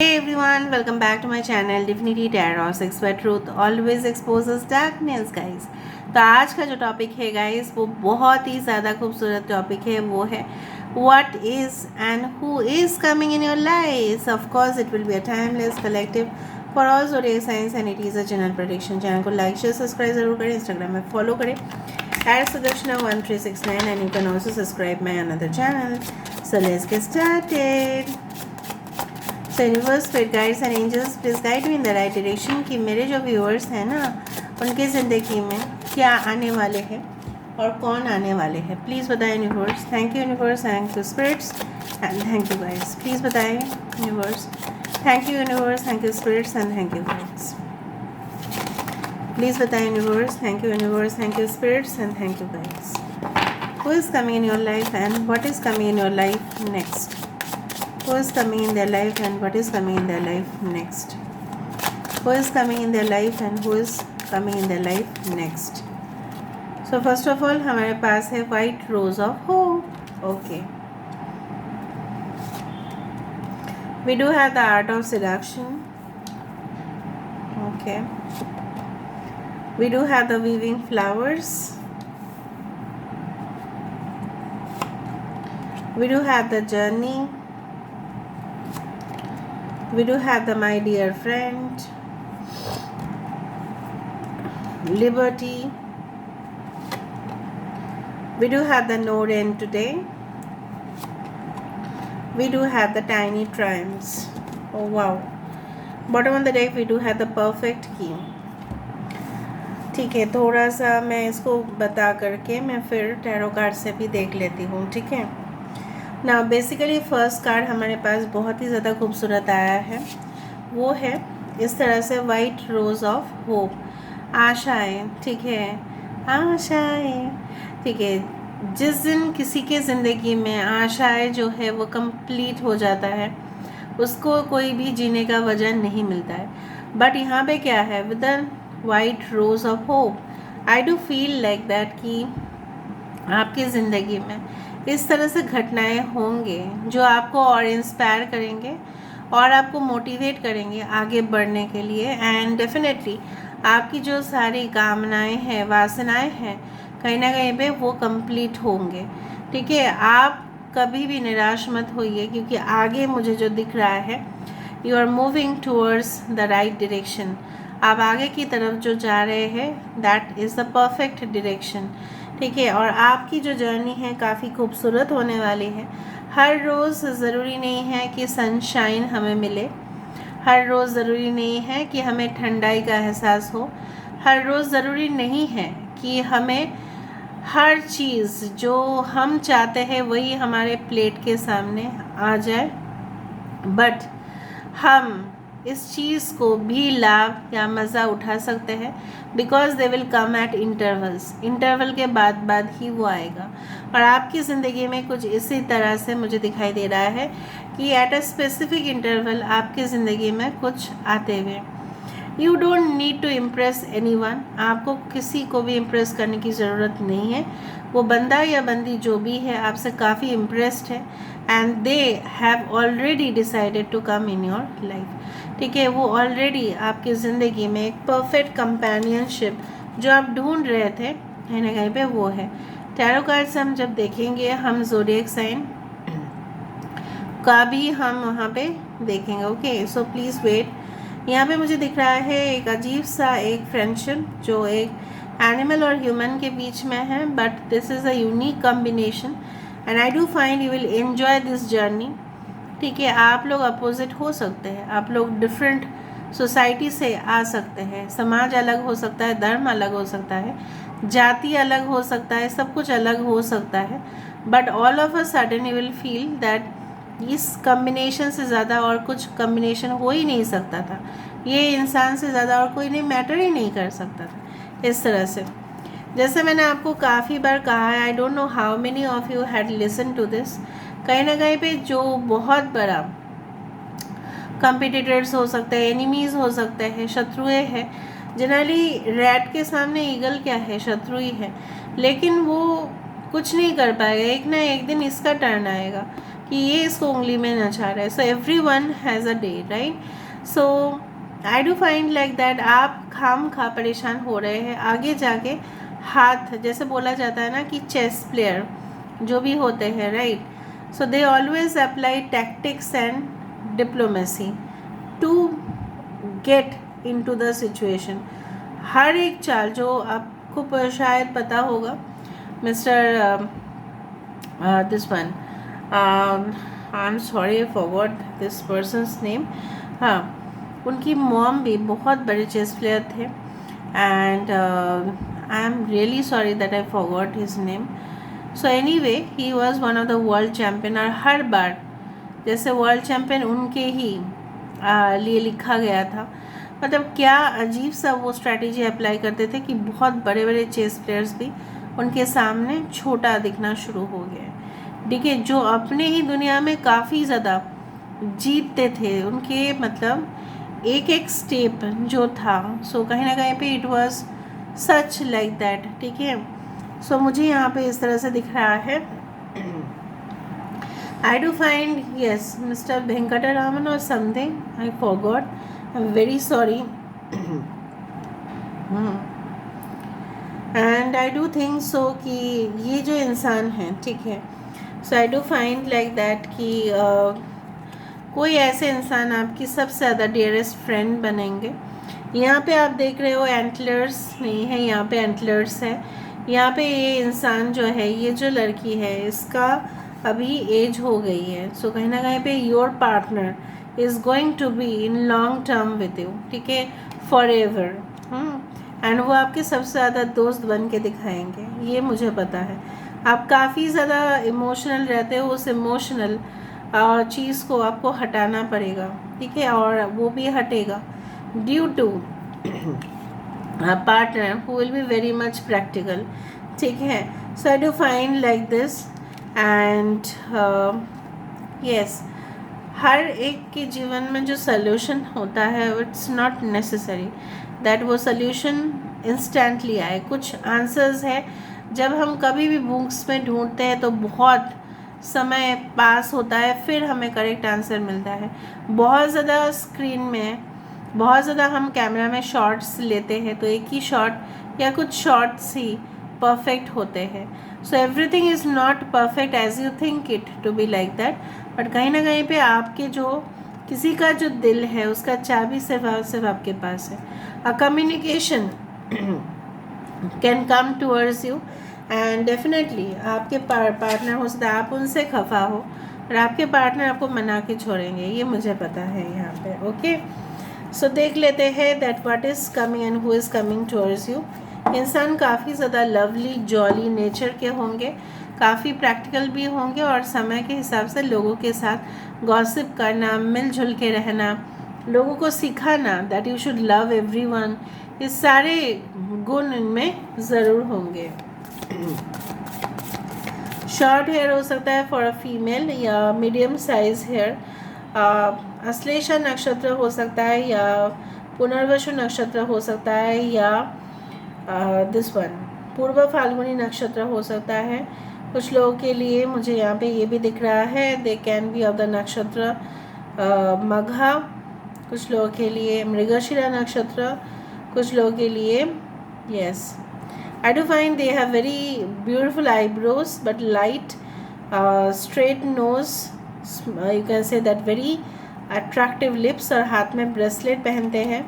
Hey everyone, welcome back to my channel Divinity Tarot 6 where truth always exposes darkness guys। तो आज का जो topic है guys वो बहुत ही ज़्यादा खूबसूरत टॉपिक है। वो है what is and who is coming in your life। Of course it will be a timeless collective for all zodiac signs and it is a general prediction। Channel को like share subscribe जरूर करें, Instagram में follow करें @sudarshana1369 and you can also subscribe my another channel। So let's get started। So universe, spirit guides and angels please guide me in the right direction कि मेरे जो viewers हैं ना उनकी ज़िंदगी में क्या आने वाले हैं और कौन आने वाले हैं। प्लीज़ बताएं universe. Thank you universe, thank you spirits and thank you guides. Please बताएं universe. Thank you universe, thank you spirits and thank you guides. Please बताएं universe. Thank you universe, thank you spirits and thank you guides. Who is coming in your life and what is coming in your life next? Who is coming in their life and what is coming in their life next? Who is coming in their life and who is coming in their life next? So first of all हमारे पास है White Rose of Hope. Okay. We do have the Art of Seduction. Okay. We do have the Weaving Flowers. We do have the Journey. We do have the My Dear Friend, Liberty. We do have the No End Today. We do have the Tiny Triumphs. Oh wow. Bottom of the deck we do have the Perfect Key. ठीक है, थोड़ा सा मैं इसको बता करके मैं फिर टैरो कार्ड से भी देख लेती हूँ। ठीक है ना। बेसिकली फर्स्ट कार्ड हमारे पास बहुत ही ज़्यादा खूबसूरत आया है। वो है इस तरह से वाइट रोज़ ऑफ होप, आशाएं। ठीक है, आशाएं। ठीक है, जिस दिन किसी के ज़िंदगी में आशाएं जो है वो कंप्लीट हो जाता है उसको कोई भी जीने का वजह नहीं मिलता है। बट यहाँ पे क्या है, with the white rose of hope I do feel like that कि आपकी ज़िंदगी में इस तरह से घटनाएं होंगे जो आपको और इंस्पायर करेंगे और आपको मोटिवेट करेंगे आगे बढ़ने के लिए। एंड डेफिनेटली आपकी जो सारी कामनाएं हैं, वासनाएं हैं, कहीं ना कहीं पे वो कंप्लीट होंगे। ठीक है, आप कभी भी निराश मत होइए क्योंकि आगे मुझे जो दिख रहा है you are moving towards the right direction. आप आगे की तरफ जो जा रहे हैं that is the perfect direction. ठीक है, और आपकी जो जर्नी है काफ़ी खूबसूरत होने वाली है। हर रोज़ ज़रूरी नहीं है कि सनशाइन हमें मिले, हर रोज़ ज़रूरी नहीं है कि हमें ठंडाई का एहसास हो, हर रोज़ ज़रूरी नहीं है कि हमें हर चीज़ जो हम चाहते हैं वही हमारे प्लेट के सामने आ जाए। बट हम इस चीज़ को भी लाभ या मज़ा उठा सकते हैं because they will come eight intervals. Interval के बाद ही वो आएगा। और आपकी ज़िंदगी में कुछ इसी तरह से मुझे दिखाई दे रहा है कि एट अ स्पेसिफिक इंटरवल आपकी ज़िंदगी में कुछ आते हुए। You don't need to impress anyone. आपको किसी को भी इम्प्रेस करने की ज़रूरत नहीं है। वो बंदा या बंदी जो भी है आपसे काफ़ी इम्प्रेस्ड है and they have already decided to come in your life. ठीक है, वो ऑलरेडी आपकी ज़िंदगी में एक परफेक्ट कंपेनियनशिप जो आप ढूंढ रहे थे कहीं ना कहीं पे वो है। टैरो कार्ड से हम जब देखेंगे हम ज़ोडिएक साइन का भी हम वहाँ पे देखेंगे। Okay, so please wait. यहाँ पे मुझे दिख रहा है एक अजीब सा एक फ्रेंडशिप जो एक एनिमल और ह्यूमन के बीच में है। But this is a unique combination and I do find you will enjoy this journey. ठीक है, आप लोग अपोजिट हो सकते हैं, आप लोग डिफरेंट सोसाइटी से आ सकते हैं, समाज अलग हो सकता है, धर्म अलग हो सकता है, जाति अलग हो सकता है, सब कुछ अलग हो सकता है। But all of a sudden you will feel that इस कम्बिनेशन से ज़्यादा और कुछ कम्बिनेशन हो ही नहीं सकता था। ये इंसान से ज़्यादा और कोई नहीं मैटर ही नहीं कर सकता था। इस तरह से जैसे मैंने आपको काफ़ी बार कहा है, I don't know how many of you had listen to this. कहीं ना कहीं पे जो बहुत बड़ा कंपिटिटर्स हो सकते हैं, एनिमीज़ हो सकते हैं, शत्रुएं हैं। जनरली रैट के सामने ईगल क्या है, शत्रु ही है, लेकिन वो कुछ नहीं कर पाएगा। एक ना एक दिन इसका टर्न आएगा कि ये इसको उंगली में नचा रहा है. So every one has a day, right. So I do find like that आप खाम खा परेशान हो रहे हैं. आगे जाके हाथ, जैसे बोला जाता है ना कि चेस प्लेयर जो भी होते हैं, right. So they always apply tactics and diplomacy to get into the situation. हर एक चाल, जो आपको शायद पता होगा, mister this one, I am sorry I forgot this person's name. हाँ, उनकी मॉम भी बहुत बड़े चेस प्लेयर थे. And I am really sorry that I forgot his name. So anyway, he was one of the world champion. और हर बार जैसे world champion उनके ही लिए लिखा गया था. मतलब क्या अजीब सा वो स्ट्रैटेजी अप्लाई करते थे कि बहुत बड़े बड़े चेस प्लेयर्स भी उनके सामने छोटा दिखना शुरू हो गया. ठीक है, जो अपने ही दुनिया में काफ़ी ज़्यादा जीतते थे, उनके मतलब एक एक स्टेप जो था, सो कहीं ना कहीं पे it was such like that. ठीक है, सो मुझे यहाँ पे इस तरह से दिख रहा है. I do find yes mister Venkataraman or something, I forgot, I am very sorry. And I do think so कि ये जो इंसान है, ठीक है, so I do find like that कि कोई ऐसे इंसान आपकी सबसे ज़्यादा डियरेस्ट फ्रेंड बनेंगे. यहाँ पे आप देख रहे हो एंटलर्स नहीं है, यहाँ पे एंटलर्स है. यहाँ पे ये इंसान जो है, ये जो लड़की है, इसका अभी एज हो गई है. सो कहीं ना कहीं पे your partner is going to be in long term with you. ठीक है, फॉर एवर. एंड वो आपके सबसे ज़्यादा दोस्त बन के दिखाएंगे, ये मुझे पता है. आप काफ़ी ज़्यादा इमोशनल रहते हो, उस इमोशनल चीज़ को आपको हटाना पड़ेगा. ठीक है, और वो भी हटेगा due to partner who will be very much practical. ठीक है, so I do find like this. And yes, हर एक के जीवन में जो सल्यूशन होता है, इट्स नॉट नेसेसरी दैट वो सल्यूशन इंस्टेंटली आए. कुछ आंसर्स है जब हम कभी भी बुक्स में ढूंढते हैं तो बहुत समय पास होता है, फिर हमें करेक्ट आंसर मिलता है. बहुत ज़्यादा स्क्रीन में, बहुत ज़्यादा हम कैमरा में शॉट्स लेते हैं तो एक ही शॉट या कुछ शॉट्स ही परफेक्ट होते हैं. So everything is not perfect as you think it to be like that. But कहीं ना कहीं पे आपके जो किसी का जो दिल है, उसका चाबी सिर्फ आपके पास है. A communication can come towards you and definitely आपके पार्टनर हो सकता है आप उनसे खफा हो और आपके पार्टनर आपको मना के छोड़ेंगे, ये मुझे पता है यहाँ पे. ओके, सो देख लेते हैं that what is coming and who is coming towards you. इंसान काफ़ी ज़्यादा लवली जॉली नेचर के होंगे, काफ़ी प्रैक्टिकल भी होंगे और समय के हिसाब से लोगों के साथ गॉसिप करना, मिलजुल के रहना, लोगों को सिखाना that you should love everyone, ये सारे गुण इनमें ज़रूर होंगे. शॉर्ट हेयर हो सकता है फॉर अ फीमेल या मीडियम साइज हेयर. अश्लेषा नक्षत्र हो सकता है या पुनर्वसु नक्षत्र हो सकता है या दिस वन पूर्व फाल्गुनी नक्षत्र हो सकता है. कुछ लोगों के लिए मुझे यहाँ पे ये भी दिख रहा है they can be of the नक्षत्र मघा. कुछ लोगों के लिए मृगशिरा नक्षत्र. कुछ लोगों के लिए yes, I do find they have very beautiful eyebrows but light, straight nose, you can say that very attractive lips और हाथ में bracelet पहनते हैं.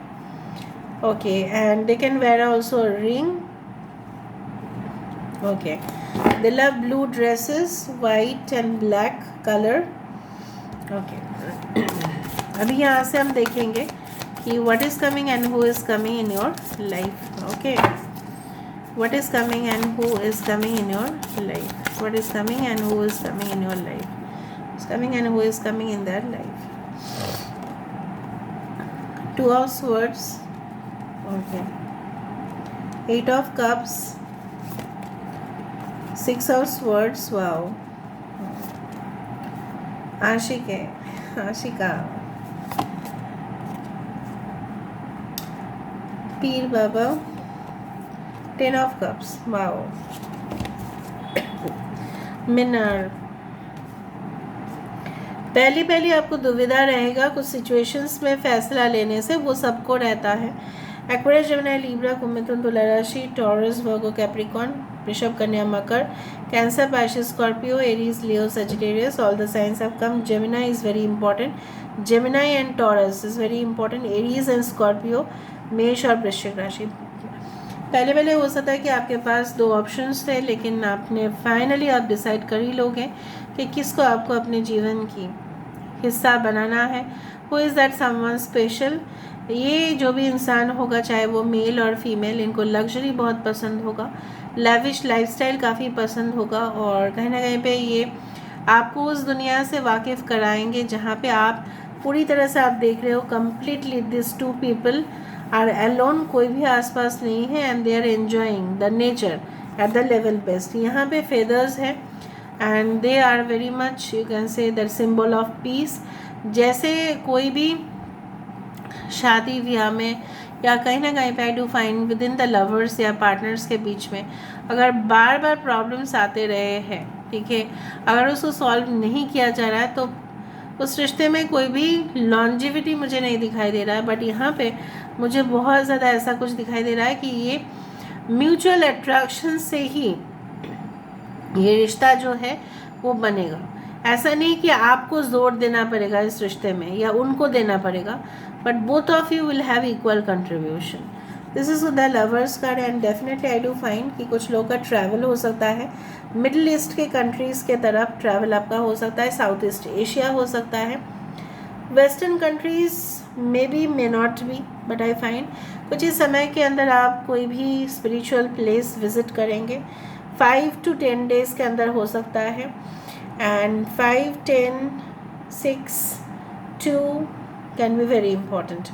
Okay, and they can wear also a ring. Okay, they love blue dresses, white and black color. Okay, अभी यहाँ से हम देखेंगे कि what is coming and who is coming in your life. Okay, what is coming and who is coming in your life. What is coming and who is coming in your life. Who's coming and who is coming in their life. Two of Swords. Okay, Eight of Cups, Six of Swords. Wow, आशिक है, आशिका, पीर बाबा, Ten of Cups. Wow. Minar. पहली पहली आपको दुविधा रहेगा कुछ situations में फैसला लेने से, वो सबको रहता है। Aquarius, Gemini, Libra, Kumbh, Mithun, Tula राशि, Taurus, Virgo, Capricorn, Vrishabh, Kanya, Makar, Cancer, Pisces, Scorpio, Aries, Leo, Sagittarius, all the signs have come. Gemini is very important, Gemini and Taurus is very important, Aries and Scorpio, Mesh और वृश्चिक राशि। पहले पहले हो सकता है कि आपके पास 2 ऑप्शंस थे, लेकिन आपने फाइनली आप डिसाइड कर ही लोगे कि किसको आपको अपने जीवन की हिस्सा बनाना है। Who is that someone special. ये जो भी इंसान होगा, चाहे वो मेल और फीमेल, इनको लग्जरी बहुत पसंद होगा, लैविश लाइफस्टाइल काफ़ी पसंद होगा, और कहीं ना कहीं पे ये आपको उस दुनिया से वाकिफ़ कराएंगे जहाँ पे आप पूरी तरह से आप देख रहे हो completely this 2 people are alone, कोई भी आसपास नहीं है, and they are enjoying the nature at the level best. यहाँ पे फेदर्स है and they are very much, you can say that symbol of peace. जैसे कोई भी शादी ब्याह में या कहीं ना कहीं पे आई do find with in the lovers या पार्टनर्स के बीच में अगर बार बार प्रॉब्लम्स आते रहे हैं, ठीक है, अगर उसको सॉल्व नहीं किया जा रहा है तो उस रिश्ते में कोई भी लॉन्जिविटी मुझे नहीं दिखाई दे रहा है। बट यहाँ पे मुझे बहुत ज़्यादा ऐसा कुछ दिखाई दे रहा है कि ये म्यूचुअल अट्रैक्शन से ही ये रिश्ता जो है वो बनेगा। ऐसा नहीं कि आपको जोर देना पड़ेगा इस रिश्ते में या उनको देना पड़ेगा, but both of you will have equal contribution. This is the lovers card and definitely I do find कि कुछ लोगों का ट्रैवल हो सकता है, मिडिल ईस्ट के कंट्रीज़ के तरफ ट्रैवल आपका हो सकता है, साउथ ईस्ट एशिया हो सकता है, western countries may be may not be, but I find कुछ ही समय के अंदर आप कोई भी स्पिरिचुअल प्लेस विजिट करेंगे। 5 to 10 days के अंदर हो सकता है, and 5, 10, 6, 2 can be very important,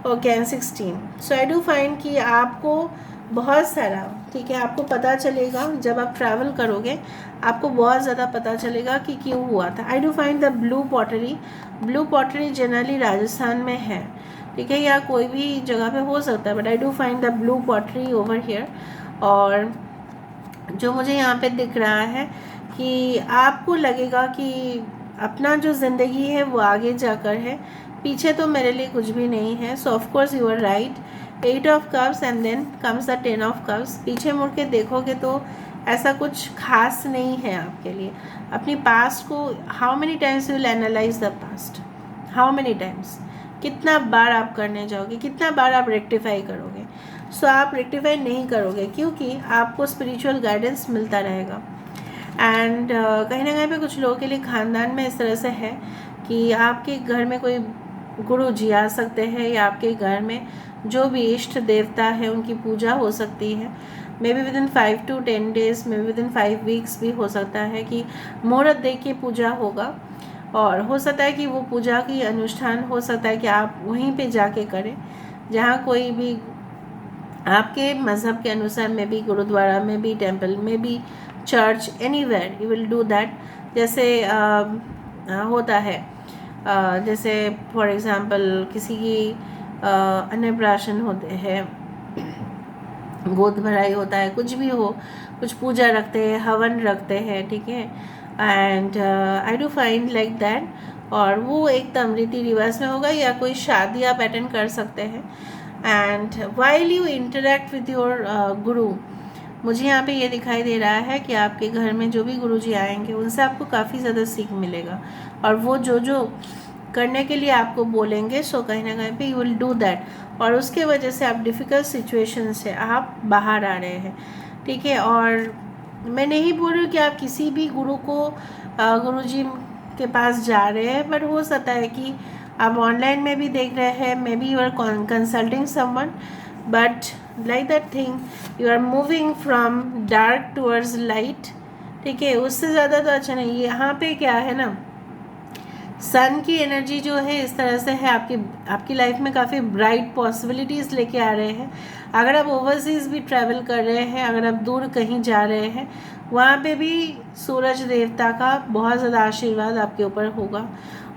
okay, and 16। So I do find कि आपको बहुत सारा, ठीक है, आपको पता चलेगा जब आप ट्रैवल करोगे, आपको बहुत ज़्यादा पता चलेगा कि क्यों हुआ था। आई do find the blue pottery. Blue pottery generally Rajasthan में है, ठीक है, या कोई भी जगह पे हो सकता है, but I do find the blue pottery over here. और जो मुझे यहाँ पे दिख रहा है कि आपको लगेगा कि अपना जो ज़िंदगी है वो आगे जाकर है, पीछे तो मेरे लिए कुछ भी नहीं है। So of course you are right. 8 of cups and then comes the 10 of cups। पीछे मुड़ के देखोगे तो ऐसा कुछ खास नहीं है आपके लिए। अपनी पास्ट को how many times you will analyse the past, how many times, कितना बार आप करने जाओगे, कितना बार आप रेक्टिफाई करोगे। सो आप रेक्टिफाई नहीं करोगे क्योंकि आपको स्पिरिचुअल गाइडेंस मिलता रहेगा। एंड कहीं ना कहीं पे कुछ लोगों के लिए ख़ानदान में इस तरह से है कि आपके घर में कोई गुरु जी आ सकते हैं, या आपके घर में जो भी इष्ट देवता है उनकी पूजा हो सकती है। May be with in 5 to 10 days, may be with in 5 weeks भी हो सकता है कि मुहूर्त देख के पूजा होगा, और हो सकता है कि वो पूजा की अनुष्ठान हो सकता है कि आप वहीं पे जाके करें जहाँ कोई भी आपके मज़हब के अनुसार, में भी गुरुद्वारा में भी, टेम्पल में भी, church, anywhere you will do that. जैसे होता है, जैसे फॉर एग्ज़ाम्पल किसी की अन्नप्राशन होते हैं, गोद भराई होता है, कुछ भी हो, कुछ पूजा रखते हैं, हवन रखते हैं, ठीक है, and I do find like that. और वो एकदम रीति रिवाज में होगा, या कोई शादी आप अटेंड कर सकते हैं। And while you interact with your गुरु, मुझे यहाँ पे ये दिखाई दे रहा है कि आपके घर में जो भी गुरुजी आएंगे उनसे आपको काफ़ी ज़्यादा सीख मिलेगा, और वो जो जो करने के लिए आपको बोलेंगे, सो कहीं ना कहीं पे यू विल डू दैट, और उसके वजह से आप डिफ़िकल्ट सिचुएशन से आप बाहर आ रहे हैं, ठीक है। और मैं नहीं बोल रही हूँ कि आप किसी भी गुरु को गुरुजी के पास जा रहे हैं, बट हो सकता है कि आप ऑनलाइन में भी देख रहे हैं, maybe you are consulting someone, but like that thing you are moving from dark towards light, ठीक है, उससे ज़्यादा तो अच्छा नहीं। यहाँ पे क्या है ना, सन की एनर्जी जो है इस तरह से है, आपकी लाइफ में काफ़ी ब्राइट पॉसिबिलिटीज़ लेके आ रहे हैं। अगर आप ओवरसीज़ भी ट्रैवल कर रहे हैं, अगर आप दूर कहीं जा रहे हैं, वहाँ पे भी सूरज देवता का बहुत ज़्यादा आशीर्वाद आपके ऊपर होगा।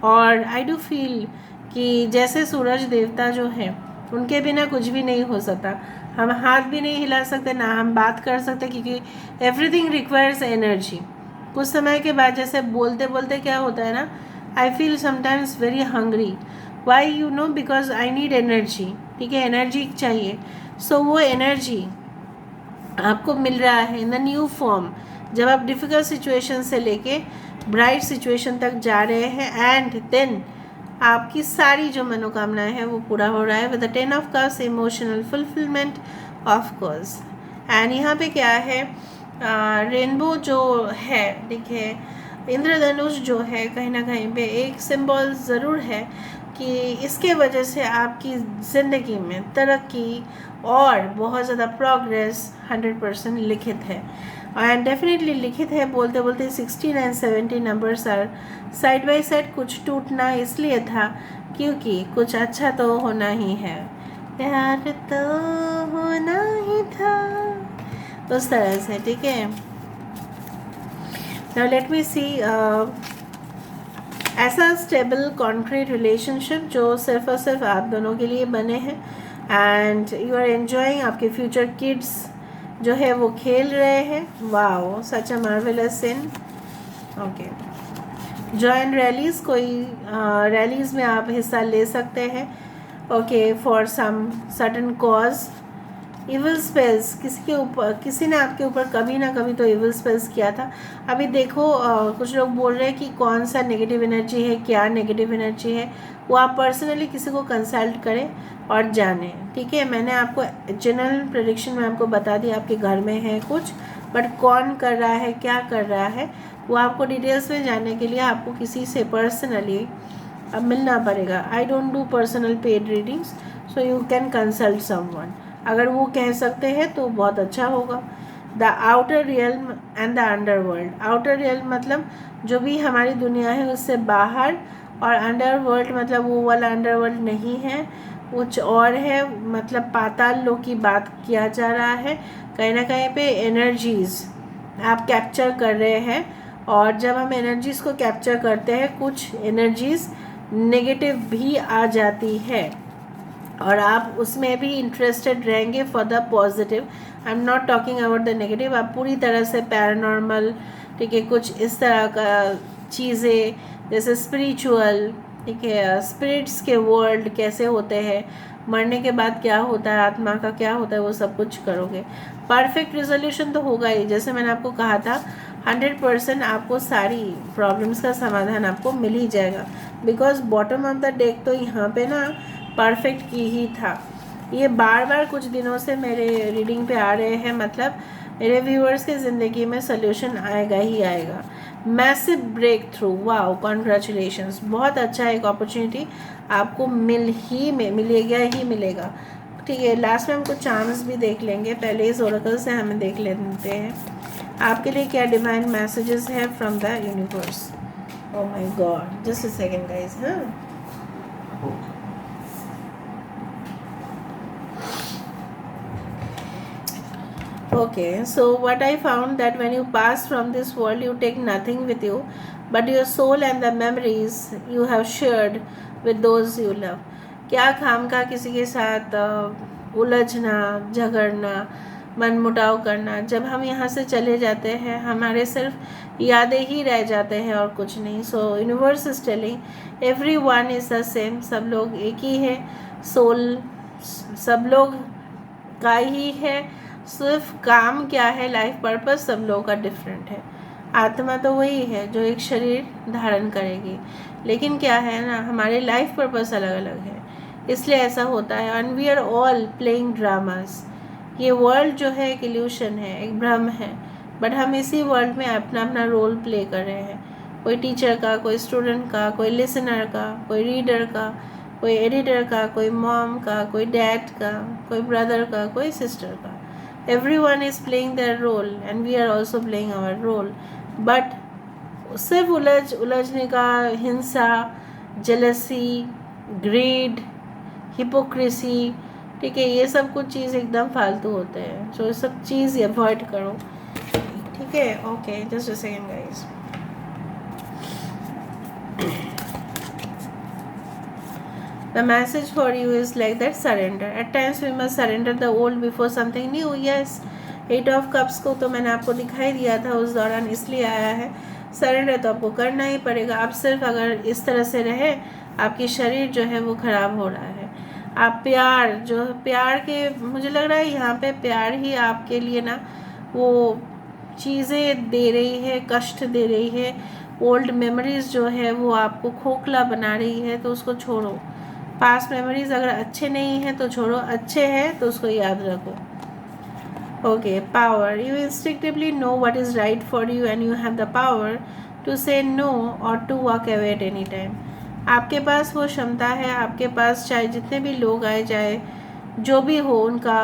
और आई डू फील कि जैसे सूरज देवता जो हैं उनके बिना कुछ भी नहीं हो सकता, हम हाथ भी नहीं हिला सकते, ना हम बात कर सकते, क्योंकि एवरीथिंग रिक्वायर्स एनर्जी। कुछ समय के बाद जैसे बोलते बोलते क्या होता है ना, I feel sometimes very hungry. Why? You know, because I need energy. ठीक है, एनर्जी चाहिए. सो वो एनर्जी आपको मिल रहा है इन द न्यू फॉर्म, जब आप डिफ़िकल्ट सिचुएशन से लेके ब्राइट सिचुएशन तक जा रहे हैं. एंड देन आपकी सारी जो मनोकामनाएं हैं वो पूरा हो रहा है with the 10 of cups, emotional fulfilment of course. And यहाँ पे क्या है, रेनबो जो है, देखिए इंद्रधनुष जो है कहीं ना कहीं पे एक सिंबल ज़रूर है कि इसके वजह से आपकी ज़िंदगी में तरक्की और बहुत ज़्यादा प्रोग्रेस 100% लिखित है. एंड डेफिनेटली लिखित है. बोलते बोलते 16 and 17 numbers are side by side. कुछ टूटना इसलिए था क्योंकि कुछ अच्छा तो होना ही है, प्यार तो होना ही था, उस तरह से. ठीक है, नाउ लेट मी सी. ऐसा स्टेबल कॉन्क्रीट रिलेशनशिप जो सिर्फ और सिर्फ आप दोनों के लिए बने हैं. And you are enjoying. आपके फ्यूचर किड्स जो है वो खेल रहे हैं. Wow, such a marvellous scene. Okay, join rallies. कोई रैलीज में आप हिस्सा ले सकते हैं. Okay, for some certain cause. Evil spells, किसी ने आपके ऊपर कभी ना कभी तो इविल स्पेल्स किया था. अभी देखो, कुछ लोग बोल रहे हैं कि कौन सा नेगेटिव एनर्जी है, क्या नेगेटिव एनर्जी है, वो आप पर्सनली किसी को कंसल्ट करें और जानें. ठीक है, मैंने आपको जनरल प्रेडिक्शन में आपको बता दिया आपके घर में है कुछ, बट कौन कर रहा है, क्या कर रहा है, वो आपको डिटेल्स में जानने के लिए आपको किसी से पर्सनली अब मिलना पड़ेगा. I don't do personal paid readings, so you can consult someone. अगर वो कह सकते हैं तो बहुत अच्छा होगा. The outer realm and the underworld. Outer realm मतलब जो भी हमारी दुनिया है उससे बाहर, और अंडरवर्ल्ड मतलब वो वाला अंडरवर्ल्ड नहीं है, कुछ और है. मतलब पाताल लोक की बात किया जा रहा है. कहीं ना कहीं पे एनर्जीज आप कैप्चर कर रहे हैं, और जब हम एनर्जीज को कैप्चर करते हैं कुछ एनर्जीज नेगेटिव भी आ जाती है, और आप उसमें भी इंटरेस्टेड रहेंगे for the positive. I am not talking about the negative. आप पूरी तरह से पैरानॉर्मल, ठीक है, कुछ इस तरह का चीज़ें जैसे स्पिरिचुअल, ठीक है, स्पिरिट्स के वर्ल्ड कैसे होते हैं, मरने के बाद क्या होता है, आत्मा का क्या होता है, वो सब कुछ करोगे. परफेक्ट रिजोल्यूशन तो होगा ही. जैसे मैंने आपको कहा था 100% आपको सारी प्रॉब्लम्स का समाधान आपको मिल ही जाएगा. Because bottom of the deck तो यहाँ पे ना परफेक्ट की ही था. ये बार बार कुछ दिनों से मेरे रीडिंग पे आ रहे हैं. मतलब मेरे व्यूअर्स के ज़िंदगी में सोल्यूशन आएगा ही आएगा. Massive breakthrough. Wow, congratulations. बहुत अच्छा एक अपॉर्चुनिटी आपको मिलेगा ही मिलेगा. ठीक है, लास्ट में हम कुछ चांस भी देख लेंगे. पहले इस ओरेकल से हमें देख लेते हैं आपके लिए क्या डिवाइन मैसेजेस हैं from the universe. Oh my God, just a second guys. हाँ, okay, so what I found that when you pass from this world you take nothing with you but your soul and the memories you have shared with those you love. क्या खाम का किसी के साथ उलझना, झगड़ना, मनमुटाव करना. जब हम यहाँ से चले जाते हैं हमारे सिर्फ यादें ही रह जाते हैं और कुछ नहीं. सो universe is telling every one is the same. सब लोग एक ही है. सोल सब लोग का ही है. सिर्फ काम क्या है, लाइफ पर्पस सब लोगों का डिफरेंट है. आत्मा तो वही है जो एक शरीर धारण करेगी, लेकिन क्या है ना, हमारे लाइफ पर्पस अलग अलग है, इसलिए ऐसा होता है. And we are all playing dramas. ये वर्ल्ड जो है एक इल्यूशन है, एक भ्रम है, बट हम इसी वर्ल्ड में अपना अपना रोल प्ले कर रहे हैं. कोई टीचर का, कोई स्टूडेंट का, कोई लिसनर का, कोई रीडर का, कोई एडिटर का, कोई मॉम का, कोई डैड का, कोई ब्रदर का, कोई सिस्टर का. Everyone is playing their role and we are also playing our role. But सिर्फ उलझने का, हिंसा, जेलसी, ग्रीड, हिपोक्रेसी, ठीक है, ये सब कुछ चीज़ एकदम फालतू होते हैं. सो ये सब चीज़ अवॉइड करो. ठीक है, okay, just a second guys. The message for you is like that, surrender. At times we must surrender the old before something new. Yes, 8 of Cups को तो मैंने आपको दिखाई दिया था उस दौरान, इसलिए आया है. सरेंडर तो आपको करना ही पड़ेगा। आप सिर्फ अगर इस तरह से रहे, आपकी शरीर जो है वो ख़राब हो रहा है। आप प्यार के, मुझे लग रहा है यहाँ पे प्यार ही आपके लिए ना वो चीज़ें दे रही है, कष्ट दे रही है। ओल्ड मेमोरीज़ जो है वो आपको खोखला बना रही है, तो उसको छोड़ो। पास्ट मेमोरीज़ अगर अच्छे नहीं हैं तो छोड़ो, अच्छे हैं तो उसको याद रखो। Okay, power. You instinctively know what is right for you and you have the power to say no or to walk away at any time. आपके पास वो क्षमता है, आपके पास चाहे जितने भी लोग आए जाए, जो भी हो उनका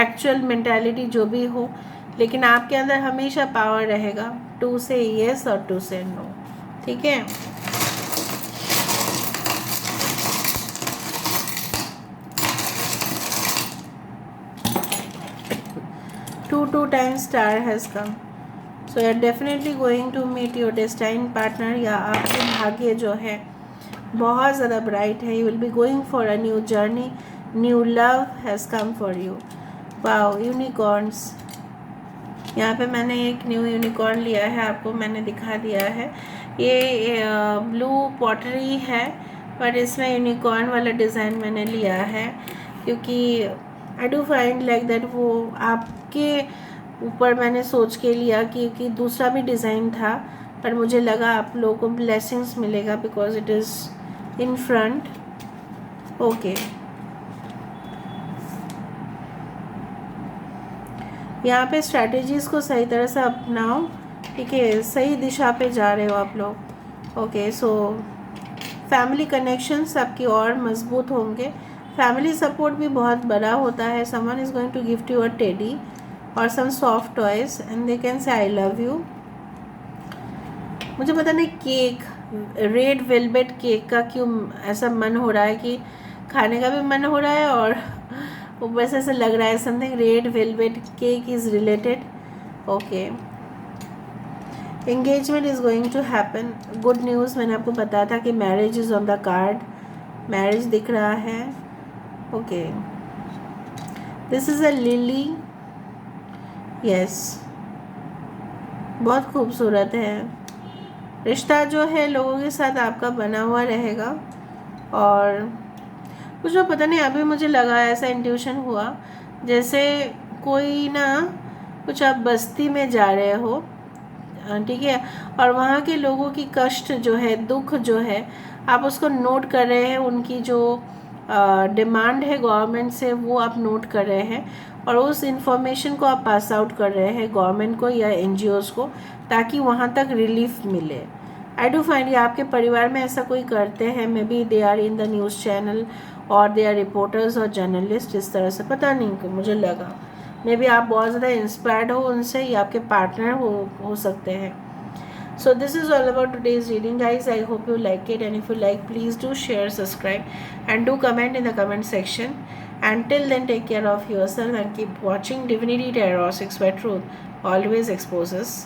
एक्चुअल मेंटालिटी जो भी हो, लेकिन आपके अंदर हमेशा पावर रहेगा टू से येस और टू से नो। ठीक है। two times star has come, so you are definitely going to meet your destined partner, या आपके भाग्य जो है बहुत ज़्यादा ब्राइट है। You will be going for a new journey, new love has come for you. Wow, unicorns. यहाँ पे मैंने एक न्यू यूनिकॉर्न लिया है, आपको मैंने दिखा दिया है। ये ब्लू पॉटरी है, पर इसमें यूनिकॉर्न वाला डिज़ाइन मैंने लिया है क्योंकि आई डू फाइंड लाइक दैट वो आपके ऊपर मैंने सोच के लिया कि दूसरा भी डिज़ाइन था, पर मुझे लगा आप लोगों को ब्लेसिंग्स मिलेगा because it is in front. Okay, यहाँ पे स्ट्रैटेजीज़ को सही तरह से अपनाओ। ठीक है, सही दिशा पे जा रहे हो आप लोग। ओके, सो फैमिली कनेक्शंस आपकी और मजबूत होंगे। फैमिली सपोर्ट भी बहुत बड़ा होता है। Someone is going to gift you a teddy or some soft toys and they can say I love you. मुझे पता नहीं केक, रेड वेलवेट केक का क्यों ऐसा मन हो रहा है कि खाने का भी मन हो रहा है और ऊपर से ऐसा लग रहा है something red velvet cake is related. Okay, engagement is going to happen. Good news, मैंने आपको बताया था कि marriage is on the card, marriage दिख रहा है। Okay, this is a lily. Yes, बहुत खूबसूरत है। रिश्ता जो है लोगों के साथ आपका बना हुआ रहेगा। और कुछ तो पता नहीं, अभी मुझे लगा ऐसा इंट्यूशन हुआ जैसे कोई ना कुछ आप बस्ती में जा रहे हो, ठीक है, और वहाँ के लोगों की कष्ट जो है, दुख जो है, आप उसको नोट कर रहे हैं। उनकी जो डिमांड है गवर्नमेंट से वो आप नोट कर रहे हैं और उस इंफॉर्मेशन को आप पास आउट कर रहे हैं गवर्नमेंट को या NGOs को, ताकि वहाँ तक रिलीफ मिले। आई डू फाइंड आपके परिवार में ऐसा कोई करते हैं, maybe they are in the news channel और दे आर रिपोर्टर्स और जर्नलिस्ट, इस तरह से पता नहीं कि मुझे लगा मे बी आप बहुत ज़्यादा इंस्पायर्ड हो उनसे, या आपके पार्टनर हो सकते हैं। So this is all about today's reading, guys. I hope you like it, and if you like, please do share, subscribe, and do comment in the comment section. Until then, take care of yourself and keep watching Divinity Tarot 6 by Truth always exposes